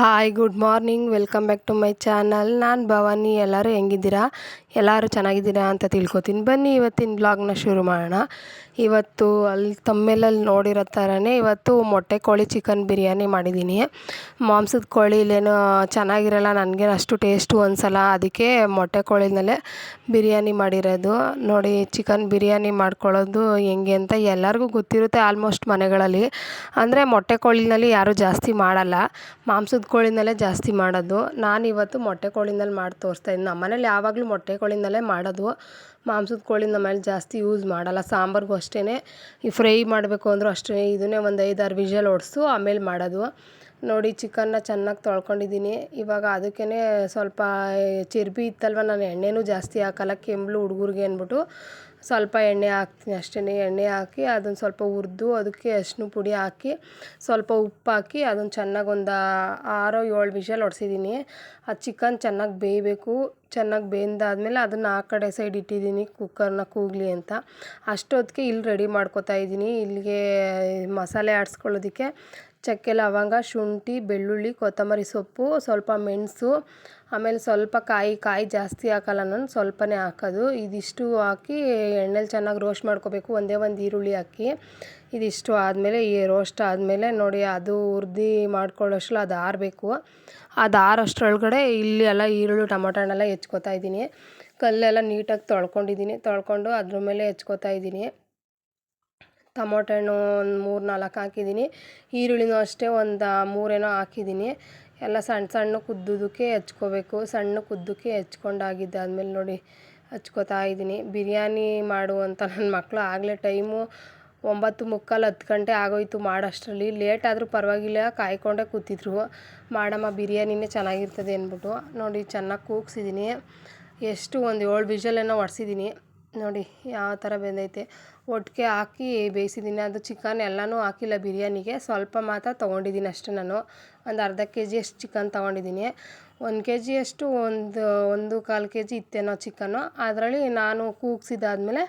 Hi good morning welcome back to my channel. ನಾನು ಭವಾನಿ. ಎಲ್ಲರೂ ಹೆಂಗಿದ್ದೀರಾ? ಎಲ್ಲರೂ ಚೆನ್ನಾಗಿದ್ದೀರಾ ಅಂತ ತಿಳ್ಕೊತೀನಿ. ಬನ್ನಿ ಇವತ್ತಿನ ಬ್ಲಾಗ್ನ ಶುರು ಮಾಡೋಣ. ಇವತ್ತು ಅಲ್ಲಿ ತಮ್ಮೇಲಲ್ಲಿ ನೋಡಿರೋ ಥರನೇ ಇವತ್ತು ಮೊಟ್ಟೆ ಕೋಳಿ ಚಿಕನ್ ಬಿರಿಯಾನಿ ಮಾಡಿದ್ದೀನಿ. ಮಾಂಸದ ಕೋಳಿ ಇಲ್ಲೇನೋ ಚೆನ್ನಾಗಿರಲ್ಲ, ನನಗೇನು ಅಷ್ಟು ಟೇಸ್ಟು ಅನಿಸಲ್ಲ, ಅದಕ್ಕೆ ಮೊಟ್ಟೆ ಕೋಳಿನಲ್ಲೇ ಬಿರಿಯಾನಿ ಮಾಡಿರೋದು. ನೋಡಿ ಚಿಕನ್ ಬಿರಿಯಾನಿ ಮಾಡ್ಕೊಳ್ಳೋದು ಹೆಂಗೆ ಅಂತ ಎಲ್ಲರಿಗೂ ಗೊತ್ತಿರುತ್ತೆ ಆಲ್ಮೋಸ್ಟ್ ಮನೆಗಳಲ್ಲಿ. ಅಂದರೆ ಮೊಟ್ಟೆ ಕೋಳಿನಲ್ಲಿ ಯಾರೂ ಜಾಸ್ತಿ ಮಾಡಲ್ಲ, ಮಾಂಸದ ಕೋಳಿನಲ್ಲೇ ಜಾಸ್ತಿ ಮಾಡೋದು. ನಾನಿವತ್ತು ಮೊಟ್ಟೆ ಕೋಳಿನಲ್ಲಿ ಮಾಡಿ ತೋರಿಸ್ತಾಯಿದ್ದೀನಿ. ನಮ್ಮನೇಲಿ ಯಾವಾಗಲೂ ಮೊಟ್ಟೆ ಕೋಳಿನಲ್ಲೇ ಮಾಡೋದು, ಮಾಂಸದ ಕೋಳಿ ನಮ್ಮನೇಲಿ ಜಾಸ್ತಿ ಯೂಸ್ ಮಾಡಲ್ಲ. ಸಾಂಬಾರಿಗೂ ಅಷ್ಟೇ, ಈ ಫ್ರೈ ಮಾಡಬೇಕು ಅಂದರೂ ಅಷ್ಟೇ, ಇದನ್ನೇ ಒಂದು 5-6 ವಿಷಲ್ ಹೊಡೆಸು ಆಮೇಲೆ ಮಾಡೋದು. ನೋಡಿ ಚಿಕನ್ನ ಚೆನ್ನಾಗಿ ತೊಳ್ಕೊಂಡಿದ್ದೀನಿ. ಇವಾಗ ಅದಕ್ಕೇ ಸ್ವಲ್ಪ ಚರ್ಬಿ ಇತ್ತಲ್ವ, ನಾನು ಎಣ್ಣೆನೂ ಜಾಸ್ತಿ ಹಾಕಲ್ಲ, ಕೆಂಬಲು ಹುಡುಗರಿಗೆ ಅಂದ್ಬಿಟ್ಟು ಸ್ವಲ್ಪ ಎಣ್ಣೆ ಹಾಕ್ತೀನಿ ಅಷ್ಟೇ. ಎಣ್ಣೆ ಹಾಕಿ ಅದನ್ನು ಸ್ವಲ್ಪ ಹುರಿದು ಅದಕ್ಕೆ ಅರಿಶಿನ ಪುಡಿ ಹಾಕಿ ಸ್ವಲ್ಪ ಉಪ್ಪು ಹಾಕಿ ಅದನ್ನು ಚೆನ್ನಾಗಿ ಒಂದು 6-7 ವಿಷಲ್ ಹೊಡ್ಸಿದ್ದೀನಿ. ಆ ಚಿಕನ್ ಚೆನ್ನಾಗಿ ಬೇಯಬೇಕು. ಚೆನ್ನಾಗಿ ಬೆಂದಾದ್ಮೇಲೆ ಅದನ್ನು ಆ ಕಡೆ ಸೈಡ್ ಇಟ್ಟಿದ್ದೀನಿ ಕುಕ್ಕರ್ನ ಕೂಗಲಿ ಅಂತ. ಅಷ್ಟೊತ್ತಿಗೆ ಇಲ್ಲಿ ರೆಡಿ ಮಾಡ್ಕೊತಾ ಇದ್ದೀನಿ. ಇಲ್ಲಿಗೆ ಮಸಾಲೆ ಆಡಿಸ್ಕೊಳ್ಳೋದಕ್ಕೆ ಚಕ್ಕೆ ಲವಂಗ, ಶುಂಠಿ, ಬೆಳ್ಳುಳ್ಳಿ, ಕೊತ್ತಂಬರಿ ಸೊಪ್ಪು, ಸ್ವಲ್ಪ ಮೆಣಸು, ಆಮೇಲೆ ಸ್ವಲ್ಪ ಕಾಯಿ ಜಾಸ್ತಿ ಹಾಕಲ್ಲ ನಾನು, ಸ್ವಲ್ಪನೇ ಹಾಕೋದು. ಇದಿಷ್ಟು ಹಾಕಿ ಎಣ್ಣೆಲಿ ಚೆನ್ನಾಗಿ ರೋಸ್ಟ್ ಮಾಡ್ಕೋಬೇಕು. ಒಂದೇ ಒಂದು ಈರುಳ್ಳಿ ಹಾಕಿ ಇದಿಷ್ಟು ಆದಮೇಲೆ ಈ ರೋಸ್ಟ್ ಆದಮೇಲೆ ನೋಡಿ ಅದು ಹುರ್ದು ಮಾಡ್ಕೊಳ್ಳೋಷ್ಟರಲ್ಲಿ ಅದು ಆರಬೇಕು. ಅದು ಆರೋಷ್ಟರೊಳಗಡೆ ಇಲ್ಲಿ ಎಲ್ಲ ಈರುಳ್ಳಿ ಟೊಮೊಟೊ ಹಣ್ಣೆಲ್ಲ ಹೆಚ್ಕೊತಾ ಇದ್ದೀನಿ. ಕಲ್ಲೆಲ್ಲ ನೀಟಾಗಿ ತೊಳ್ಕೊಂಡು ಅದ್ರ ಮೇಲೆ ಹೆಚ್ಕೊತಾ ಇದ್ದೀನಿ. ಟೊಮೊಟೊ ಹಣ್ಣು ಒಂದು 3-4 ಹಾಕಿದ್ದೀನಿ. ಈರುಳ್ಳಿನೂ ಅಷ್ಟೇ ಒಂದು 3 ಏನೋ ಹಾಕಿದ್ದೀನಿ. ಎಲ್ಲ ಸಣ್ಣ ಕುದ್ದಕ್ಕೆ ಹೆಚ್ಕೋಬೇಕು. ಸಣ್ಣ ಉದ್ದಕ್ಕೆ ಹೆಚ್ಕೊಂಡಾಗಿದ್ದಾದ್ಮೇಲೆ ನೋಡಿ ಹಚ್ಕೋತಾ ಇದ್ದೀನಿ. ಬಿರಿಯಾನಿ ಮಾಡುವಂಥ ನನ್ನ ಮಕ್ಕಳು ಆಗಲೇ ಟೈಮು 9:45-10 ಗಂಟೆ ಆಗೋಯ್ತು ಮಾಡೋಷ್ಟರಲ್ಲಿ. ಲೇಟ್ ಆದರೂ ಪರವಾಗಿಲ್ಲ, ಕಾಯ್ಕೊಂಡೇ ಕೂತಿದ್ರು, ಮಾಡಮ್ಮ ಬಿರಿಯಾನಿನೇ ಚೆನ್ನಾಗಿರ್ತದೆ ಅಂದ್ಬಿಟ್ಟು. ನೋಡಿ ಚೆನ್ನಾಗಿ ಕೂಗ್ಸಿದ್ದೀನಿ. ಎಷ್ಟು ಒಂದು 7 ವಿಷಲ್ ಏನೋ ಹೊಡ್ಸಿದ್ದೀನಿ. ನೋಡಿ ಯಾವ ಥರ ಬೆಂದೈತೆ. ಒಟ್ಟಿಗೆ ಹಾಕಿ ಬೇಯಿಸಿದ್ದೀನಿ. ಅದು ಚಿಕನ್ ಎಲ್ಲನೂ ಹಾಕಿಲ್ಲ ಬಿರಿಯಾನಿಗೆ, ಸ್ವಲ್ಪ ಮಾತ್ರ ತೊಗೊಂಡಿದ್ದೀನಿ ಅಷ್ಟೇ. ನಾನು ಒಂದು ಅರ್ಧ kg ಅಷ್ಟು ಚಿಕನ್ ತೊಗೊಂಡಿದ್ದೀನಿ. 1 kg ಅಷ್ಟು ಒಂದು 1-1/4 kg ಇತ್ತೇನೋ ಚಿಕನ್ನು. ಅದರಲ್ಲಿ ನಾನು ಕೂಗಿಸಿದಾದ್ಮೇಲೆ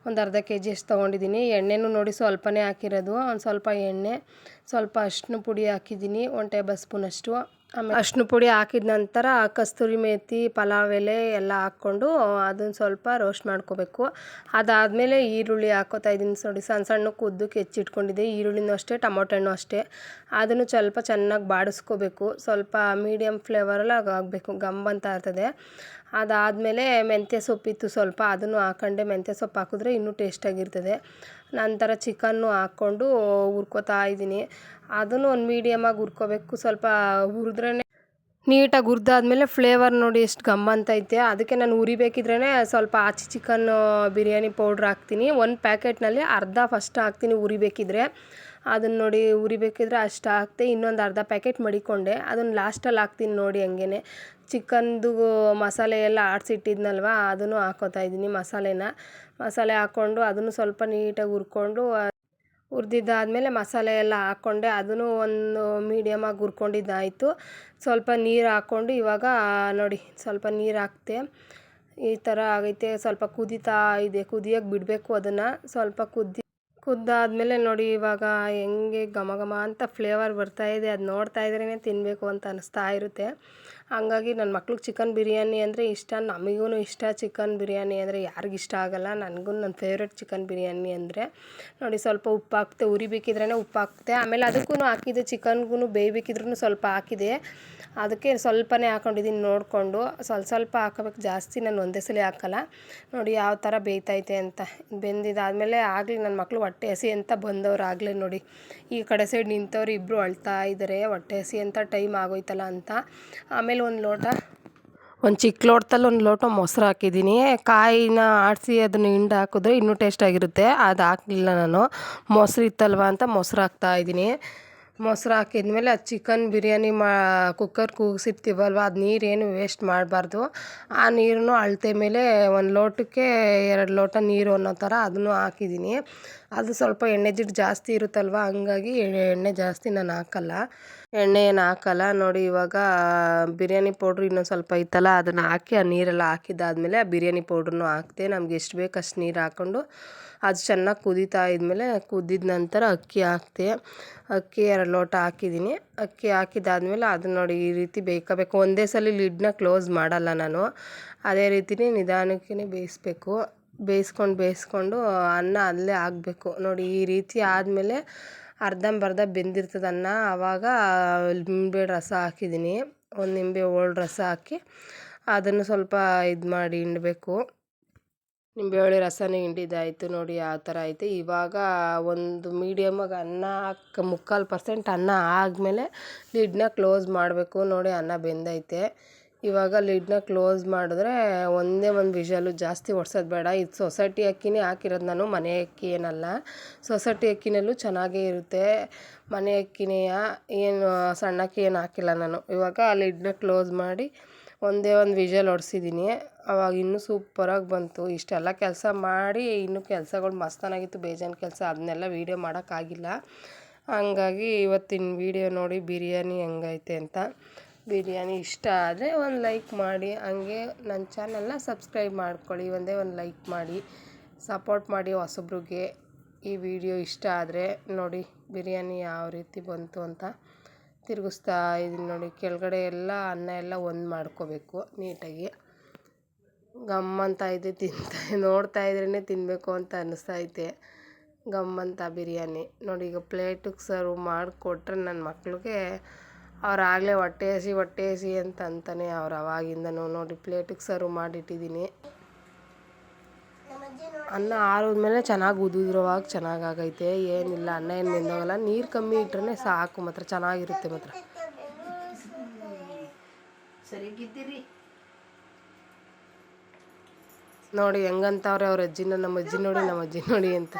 ಒಂದು ಅರ್ಧ kg ಅಷ್ಟು ತೊಗೊಂಡಿದ್ದೀನಿ. ಎಣ್ಣೆನೂ ನೋಡಿ ಸ್ವಲ್ಪನೇ ಹಾಕಿರೋದು. ಒಂದು ಸ್ವಲ್ಪ ಎಣ್ಣೆ, ಸ್ವಲ್ಪ ಅರಿಶಿನ ಪುಡಿ ಹಾಕಿದ್ದೀನಿ, 1 ಟೇಬಲ್ ಸ್ಪೂನಷ್ಟು. ಆಮೇಲೆ ಅರಿಶಿನ ಪುಡಿ ಹಾಕಿದ ನಂತರ ಕಸ್ತೂರಿ ಮೇಥಿ, ಪಲಾವ್ ಎಲೆ ಎಲ್ಲ ಹಾಕ್ಕೊಂಡು ಅದನ್ನು ಸ್ವಲ್ಪ ರೋಸ್ಟ್ ಮಾಡ್ಕೋಬೇಕು. ಅದಾದಮೇಲೆ ಈರುಳ್ಳಿ ಹಾಕ್ಕೋತಾ ಇದ್ದೀನಿ. ನೋಡಿ ಸಣ್ಣಕ್ಕೆ ಉದ್ದಕ್ಕೆ ಹೆಚ್ಚಿಟ್ಕೊಂಡಿದ್ದೆ. ಈರುಳ್ಳಿನೂ ಅಷ್ಟೇ, ಟೊಮೊಟೊ ಹಣ್ಣು ಅಷ್ಟೇ, ಅದನ್ನು ಸ್ವಲ್ಪ ಚೆನ್ನಾಗಿ ಬಾಡಿಸ್ಕೋಬೇಕು. ಸ್ವಲ್ಪ ಮೀಡಿಯಮ್ ಫ್ಲೇವರಲ್ಲಿ ಆಗಬೇಕು, ಗಂಬಂತ ಇರ್ತದೆ. ಅದಾದಮೇಲೆ ಮೆಂತ್ಯ ಸೊಪ್ಪಿತ್ತು ಸ್ವಲ್ಪ, ಅದನ್ನು ಹಾಕೊಂಡೆ. ಮೆಂತ್ಯ ಸೊಪ್ಪು ಹಾಕಿದ್ರೆ ಇನ್ನೂ ಟೇಸ್ಟಾಗಿರ್ತದೆ. ನಂತರ ಚಿಕನ್ನು ಹಾಕ್ಕೊಂಡು ಹುರ್ಕೋತಾ ಇದ್ದೀನಿ. ಅದನ್ನು ಒಂದು ಮೀಡಿಯಮಾಗಿ ಹುರ್ಕೋಬೇಕು. ಸ್ವಲ್ಪ ಹುರಿದ್ರೇ ನೀಟಾಗಿ ಹುರಿದಾದ್ಮೇಲೆ ಫ್ಲೇವರ್ ನೋಡಿ ಎಷ್ಟು ಗಮ್ಮಂತೈತೆ. ಅದಕ್ಕೆ ನಾನು ಉರಿಬೇಕಿದ್ರೇ ಸ್ವಲ್ಪ ಆಚೆ ಚಿಕನ್ನು ಬಿರಿಯಾನಿ ಪೌಡ್ರ್ ಹಾಕ್ತೀನಿ. 1 ಪ್ಯಾಕೆಟ್ನಲ್ಲಿ ಅರ್ಧ ಫಸ್ಟ್ ಹಾಕ್ತೀನಿ ಉರಿಬೇಕಿದ್ರೆ. ಅದನ್ನು ನೋಡಿ ಉರಿಬೇಕಿದ್ರೆ ಅಷ್ಟು ಹಾಕ್ತೆ. ಇನ್ನೊಂದು ಅರ್ಧ ಪ್ಯಾಕೆಟ್ ಮಡಿಕೊಂಡೆ, ಅದನ್ನು ಲಾಸ್ಟಲ್ಲಿ ಹಾಕ್ತೀನಿ ನೋಡಿ. ಹಂಗೇ ಚಿಕನ್ದು ಮಸಾಲೆ ಎಲ್ಲ ಆಡಿಸಿಟ್ಟಿದ್ನಲ್ವ, ಅದನ್ನು ಹಾಕ್ಕೋತಾ ಇದ್ದೀನಿ. ಮಸಾಲೆ ಹಾಕ್ಕೊಂಡು ಅದನ್ನು ಸ್ವಲ್ಪ ನೀಟಾಗಿ ಹುರ್ಕೊಂಡು ಹುರಿದಿದ್ದಾದಮೇಲೆ ಮಸಾಲೆ ಎಲ್ಲ ಹಾಕ್ಕೊಂಡೆ. ಅದನ್ನು ಒಂದು ಮೀಡಿಯಮಾಗಿ ಹುರ್ಕೊಂಡಿದ್ದಾಯಿತು. ಸ್ವಲ್ಪ ನೀರು ಹಾಕ್ಕೊಂಡು ಇವಾಗ ನೋಡಿ ಸ್ವಲ್ಪ ನೀರು ಹಾಕ್ತೆ. ಈ ಥರ ಆಗೈತೆ. ಸ್ವಲ್ಪ ಕುದೀತಾ ಇದೆ, ಕುದಿಯೋಕ್ಕೆ ಬಿಡಬೇಕು ಅದನ್ನು. ಸ್ವಲ್ಪ ಕುದ್ದಾದಮೇಲೆ ನೋಡಿ ಇವಾಗ ಹೆಂಗೆ ಘಮ ಘಮ ಅಂತ ಫ್ಲೇವರ್ ಬರ್ತಾಯಿದೆ. ಅದು ನೋಡ್ತಾ ಇದ್ರೇ ತಿನ್ನಬೇಕು ಅಂತ ಅನ್ನಿಸ್ತಾ ಇರುತ್ತೆ. ಹಂಗಾಗಿ ನನ್ನ ಮಕ್ಳಿಗೆ ಚಿಕನ್ ಬಿರಿಯಾನಿ ಅಂದರೆ ಇಷ್ಟ, ನಮಗೂ ಇಷ್ಟ. ಚಿಕನ್ ಬಿರಿಯಾನಿ ಅಂದರೆ ಯಾರಿಗಿಷ್ಟ ಆಗಲ್ಲ. ನನಗೂ ನನ್ನ ಫೇವ್ರೆಟ್ ಚಿಕನ್ ಬಿರಿಯಾನಿ ಅಂದರೆ. ನೋಡಿ ಸ್ವಲ್ಪ ಉಪ್ಪು ಹಾಕ್ತೆ, ಉರಿಬೇಕಿದ್ರೇ ಉಪ್ಪು ಹಾಕ್ತೆ. ಆಮೇಲೆ ಅದಕ್ಕೂ ಹಾಕಿದೆ, ಚಿಕನ್ಗೂ ಬೇಯಬೇಕಿದ್ರೂ ಸ್ವಲ್ಪ ಹಾಕಿದೆ. ಅದಕ್ಕೆ ಸ್ವಲ್ಪನೇ ಹಾಕ್ಕೊಂಡಿದ್ದೀನಿ ನೋಡಿಕೊಂಡು. ಸ್ವಲ್ಪ ಹಾಕೋಬೇಕು, ಜಾಸ್ತಿ ನಾನು ಒಂದೇ ಸಲ ಹಾಕಲ್ಲ. ನೋಡಿ ಯಾವ ಥರ ಬೇಯ್ತೈತೆ ಅಂತ. ಬೆಂದಿದ್ದಾದಮೇಲೆ ಆಗಲಿ ನನ್ನ ಮಕ್ಕಳು ಹೊಟ್ಟೆ ಹಸಿ ಅಂತ ಬಂದವ್ರು ಆಗಲೇ ನೋಡಿ ಈ ಕಡೆ ಸೈಡ್ ನಿಂತವ್ರು ಇಬ್ಬರು ಅಳ್ತಾ ಇದ್ದಾರೆ, ಹೊಟ್ಟೆ ಹಸಿ ಅಂತ, ಟೈಮ್ ಆಗೋಯ್ತಲ್ಲ ಅಂತ. ಆಮೇಲೆ ಒಂದು ಚಿಕ್ಕ ಲೋಟದಲ್ಲಿ 1 ಲೋಟ ಮೊಸರು ಹಾಕಿದ್ದೀನಿ. ಕಾಯಿನ ಆಡಿಸಿ ಅದನ್ನು ಹಿಂಡಿ ಹಾಕಿದ್ರೆ ಇನ್ನೂ ಟೇಸ್ಟಾಗಿರುತ್ತೆ. ಅದು ಹಾಕಲಿಲ್ಲ ನಾನು, ಮೊಸರು ಇತ್ತಲ್ವ ಅಂತ ಮೊಸರು ಹಾಕ್ತಾಯಿದ್ದೀನಿ. ಮೊಸರು ಹಾಕಿದ್ಮೇಲೆ ಅದು ಚಿಕನ್ ಬಿರಿಯಾನಿ ಕುಕ್ಕರ್ ಕೂಗಿಸಿರ್ತೀವಲ್ವ, ಅದು ನೀರೇನು ವೇಸ್ಟ್ ಮಾಡಬಾರ್ದು. ಆ ನೀರನ್ನು ಅಳತೆ ಮೇಲೆ 1 ಲೋಟಕ್ಕೆ 2 ಲೋಟ ನೀರು ಅನ್ನೋ ಥರ ಅದನ್ನು ಹಾಕಿದ್ದೀನಿ. ಅದು ಸ್ವಲ್ಪ ಎಣ್ಣೆ ಜಿಡ್ಡು ಜಾಸ್ತಿ ಇರುತ್ತಲ್ವ, ಹಂಗಾಗಿ ಎಣ್ಣೆ ಜಾಸ್ತಿ ನಾನು ಹಾಕಲ್ಲ. ಎಣ್ಣೆ ಏನು ಹಾಕಲ್ಲ ನೋಡಿ. ಇವಾಗ ಬಿರಿಯಾನಿ ಪೌಡ್ರ್ ಇನ್ನೊಂದು ಸ್ವಲ್ಪ ಇತ್ತಲ್ಲ, ಅದನ್ನು ಹಾಕಿ ಆ ನೀರೆಲ್ಲ ಹಾಕಿದ್ದಾದಮೇಲೆ ಆ ಬಿರಿಯಾನಿ ಪೌಡ್ರನ್ನೂ ಹಾಕ್ತೆ. ನಮ್ಗೆ ಎಷ್ಟು ಬೇಕು ಅಷ್ಟು ನೀರು ಹಾಕ್ಕೊಂಡು ಅದು ಚೆನ್ನಾಗಿ ಕುದೀತಾ ಇದ್ಮೇಲೆ, ಕುದ್ದಿದ ನಂತರ ಅಕ್ಕಿ ಹಾಕ್ತೆ. ಅಕ್ಕಿ 2 ಲೋಟ ಹಾಕಿದ್ದೀನಿ. ಅಕ್ಕಿ ಹಾಕಿದ್ದಾದಮೇಲೆ ಅದನ್ನ ನೋಡಿ ಈ ರೀತಿ ಬೇಯ್ಕೋಬೇಕು. ಒಂದೇ ಸಲ ಲಿಡ್ನ ಕ್ಲೋಸ್ ಮಾಡಲ್ಲ ನಾನು, ಅದೇ ರೀತಿಯೇ ನಿಧಾನಕ್ಕೆ ಬೇಯಿಸ್ಬೇಕು. ಬೇಯಿಸ್ಕೊಂಡು ಅನ್ನ ಅಲ್ಲೇ ಆಗಬೇಕು ನೋಡಿ. ಈ ರೀತಿ ಆದಮೇಲೆ ಅರ್ಧಂಬರ್ಧ ಬೆಂದಿರ್ತದೆ ಅನ್ನ. ಆವಾಗ ನಿಂಬೆ ರಸ ಹಾಕಿದ್ದೀನಿ. ಒಂದು ನಿಂಬೆ ಹೋಳು ರಸ ಹಾಕಿ ಅದನ್ನು ಸ್ವಲ್ಪ ಇದು ಮಾಡಿ ಹಿಂಡಬೇಕು. ನಿಂಬೆ ಹುಳಿ ರಸನೇ ಹಿಂಡಿದ್ದಾಯಿತು ನೋಡಿ, ಯಾವ ಥರ ಐತೆ. ಇವಾಗ ಒಂದು ಮೀಡಿಯಮಾಗಿ ಅನ್ನ 3/4% ಅನ್ನ ಆದಮೇಲೆ ಲಿಡ್ನ ಕ್ಲೋಸ್ ಮಾಡಬೇಕು ನೋಡಿ. ಅನ್ನ ಬೆಂದೈತೆ. ಇವಾಗ ಲಿಡ್ನ ಕ್ಲೋಸ್ ಮಾಡಿದ್ರೆ ಒಂದೇ ಒಂದು ವಿಷಲು, ಜಾಸ್ತಿ ಹೊಡ್ಸೋದು ಬೇಡ. ಇದು ಸೊಸೈಟಿ ಅಕ್ಕಿನೇ ಹಾಕಿರೋದು ನಾನು, ಮನೆ ಅಕ್ಕಿ ಏನಲ್ಲ. ಸೊಸೈಟಿ ಅಕ್ಕಿನಲ್ಲೂ ಚೆನ್ನಾಗೇ ಇರುತ್ತೆ. ಮನೆ ಅಕ್ಕಿನೇ, ಏನು ಸಣ್ಣ ಅಕ್ಕಿ ಏನು ಹಾಕಿಲ್ಲ ನಾನು. ಇವಾಗ ಲಿಡ್ನ ಕ್ಲೋಸ್ ಮಾಡಿ ಒಂದೇ ಒಂದು ವಿಷಲ್ ಹೊಡ್ಸಿದ್ದೀನಿ. ಅವಾಗ ಇನ್ನೂ ಸೂಪರಾಗಿ ಬಂತು. ಇಷ್ಟೆಲ್ಲ ಕೆಲಸ ಮಾಡಿ ಇನ್ನೂ ಕೆಲಸಗಳು ಮಸ್ತಾನಾಗಿತ್ತು, ಬೇಜಾನ್ ಕೆಲಸ. ಅದನ್ನೆಲ್ಲ ವೀಡಿಯೋ ಮಾಡೋಕ್ಕಾಗಿಲ್ಲ. ಹಂಗಾಗಿ ಇವತ್ತಿನ ವೀಡಿಯೋ ನೋಡಿ ಬಿರಿಯಾನಿ ಹೆಂಗೈತೆ ಅಂತ. ಬಿರಿಯಾನಿ ಇಷ್ಟ ಆದರೆ ಒಂದು ಲೈಕ್ ಮಾಡಿ, ಹಂಗೆ ನನ್ನ ಚಾನಲ್ನ ಸಬ್ಸ್ಕ್ರೈಬ್ ಮಾಡ್ಕೊಳ್ಳಿ. ಒಂದೇ ಒಂದು ಲೈಕ್ ಮಾಡಿ ಸಪೋರ್ಟ್ ಮಾಡಿ ಹೊಸಬ್ರಿಗೆ. ಈ ವಿಡಿಯೋ ಇಷ್ಟ ಆದರೆ ನೋಡಿ ಬಿರಿಯಾನಿ ಯಾವ ರೀತಿ ಬಂತು ಅಂತ ತಿರುಗಿಸ್ತಾ ಇದೀನಿ ನೋಡಿ. ಕೆಳಗಡೆ ಎಲ್ಲ ಅನ್ನ ಎಲ್ಲ ಒಂದು ಮಾಡ್ಕೋಬೇಕು ನೀಟಾಗಿ. ಗಮ್ಮಂತ ಇದೆ, ನೋಡ್ತಾ ಇದ್ರೇ ತಿನ್ನಬೇಕು ಅಂತ ಅನ್ನಿಸ್ತೈತೆ. ಗಮ್ಮಂತ ಬಿರಿಯಾನಿ ನೋಡಿ. ಈಗ ಪ್ಲೇಟಿಗೆ ಸರ್ವ್ ಮಾಡಿಕೊಟ್ರೆ ನನ್ನ ಮಕ್ಳಿಗೆ, ಅವ್ರಾಗಲೇ ಹೊಟ್ಟೆ ಹಸಿ ಅಂತ ಅಂತಾನೆ ಅವ್ರು ಅವಾಗಿಂದನೂ ನೋಡಿ. ಪ್ಲೇಟಿಗೆ ಸರ್ವ್ ಮಾಡಿಟ್ಟಿದ್ದೀನಿ. ಅನ್ನ ಆರಿದ್ಮೇಲೆ ಚೆನ್ನಾಗಿ ಉದುದ್ರವಾಗಿ ಚೆನ್ನಾಗಾಗೈತೆ. ಏನಿಲ್ಲ, ಅನ್ನ ಏನು ಬೆಂದೋಗಲ್ಲ. ನೀರು ಕಮ್ಮಿ ಇಟ್ರೆ ಸಾಕು, ಮಾತ್ರ ಚೆನ್ನಾಗಿರುತ್ತೆ. ಮಾತ್ರ ಸರಿಗಿದ್ದೀರಿ ನೋಡಿ ಹೆಂಗಂತವ್ರೆ ಅವ್ರ ಅಜ್ಜಿನ. ನಮ್ಮ ಅಜ್ಜಿ ನೋಡಿ, ನಮ್ಮ ಅಜ್ಜಿ ನೋಡಿ ಅಂತ.